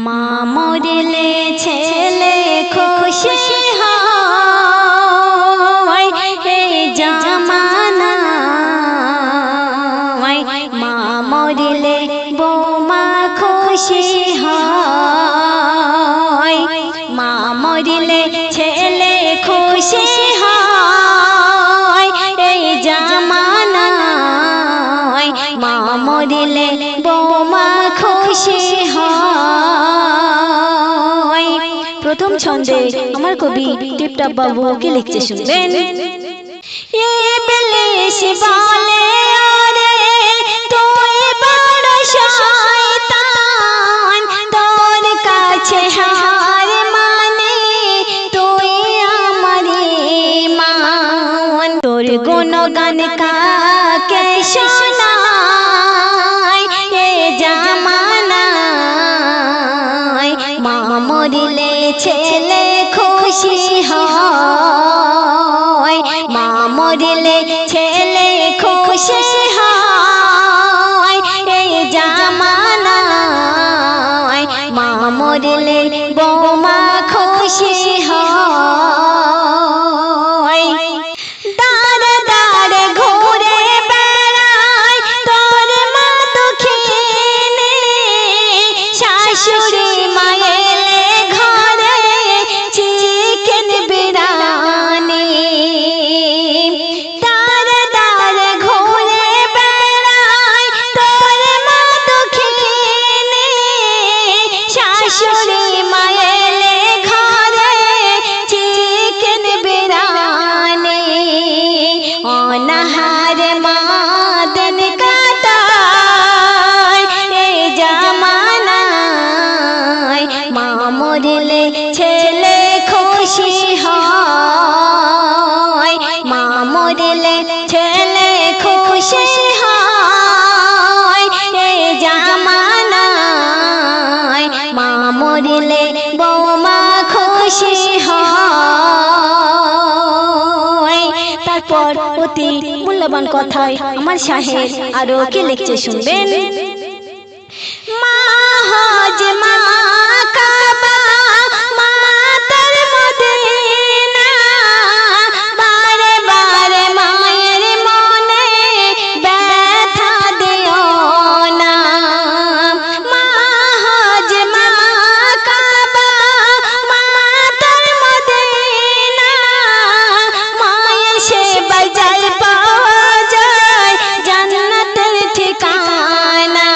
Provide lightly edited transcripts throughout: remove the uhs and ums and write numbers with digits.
মা মরিলে ছেলে খুশি হয় এই জামানায়, মা মরিলে বৌমা খুশি হয়, মা মরিলে ছেলে খুশি হয় এই জামানায়, মা মরিলে বৌমা খুশি হয়। প্রথম ছন্দে আমার কবি টিপটপ বাবু কি লিখছে শুনবেন। ইবলিশ বলে ওরে তুই বড় শয়তান, তোর কাছে হার মানে তুই আমার ঈমান, তোর গুণগান কাকে শোনায় এ জামানায়, মা মরিলে ছেলে খুশি হয়, মা মরিলে ছেলে খুশি হয় এই জামানায়, মা মরিলে বৌমা খুশি হয়। দাঁড়ে দাঁড়ে ঘুরে বেড়ায় তোর মা দুঃখিনী, শাশুড়ি মায়েলে ঘরে চিকেন বিরানি, দাঁড়ে দাঁড়ে ঘুরে বেড়ায় তোর মা দুঃখিনী, শাশুড়ি মায়েলে ঘরে চিকেন বিরানি, অনাহার মাদন কাটায় এই জামানায়, মা মরিলে ছেলে খুশি হয়, মা মরিলে ছেলে খুশি হয় এই জামানায়, মা মরিলে বৌমা খুশি হয়। তারপর অতি মূল্যবান কথায় আমার শাহের আরো কি লিখছে শুনবেন। মা হজ মা কাবা মা তার মদিনা, বারে বারে মায়ের মনে ব্যথা দিও না, মা হজ মা কাবা মা তার মদিনা, মায়ের সেবা যাই পাওয়া যায় জান্নাতের ঠিকানা,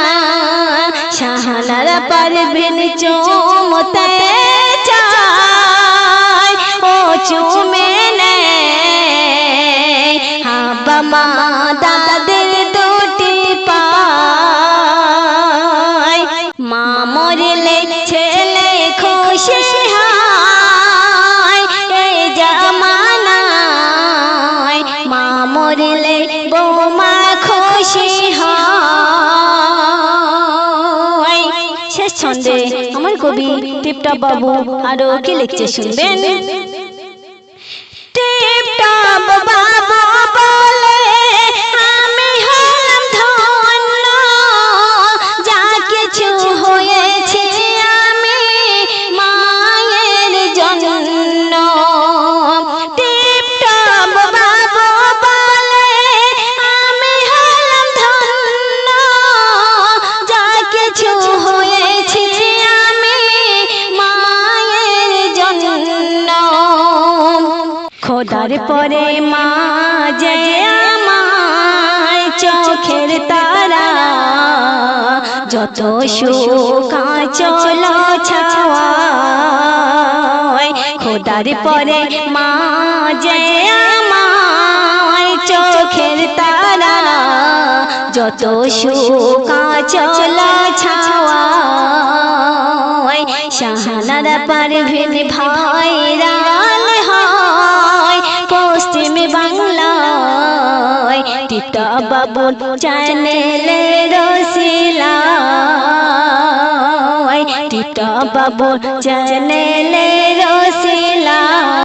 শাহানার পারভিন চুমতে চায় ও চুমে নেয়, হাবা মা দাদের দুটি পায়, মা মরিলে ছেলে খুশি হয় এই জামানায়, মা মরিলে বৌমা খুশি হয়। শেষ ছন্দে আমার কবি টিপটপ বাবু আরো কি লিখছে শুনবেন। টিপটপ বাবু বলে আমি হলাম ধন্য, যা কিছু হয়েছে আমি মায়ের জন্য, টিপটপ বাবু বলে আমি হলাম ধন্য, যা কিছু হয়েছে আমি মায়ের জন্য, খোদার পরে মা যে আমায় চোখের তারা, যত সুখ আঁচল ছাওয়ায়, খোদার পরে মা যে আমায় চোখের তারা, যত সুখ আঁচল ছাওয়ায়, শাহানার পারভিন ভাইরাল হয় পশ্চিম বাংলায়, টিপটপ বাবু চ্যানেলে রসিলায়, টিপটপ বাবু চ্যানেলে রসিলায়।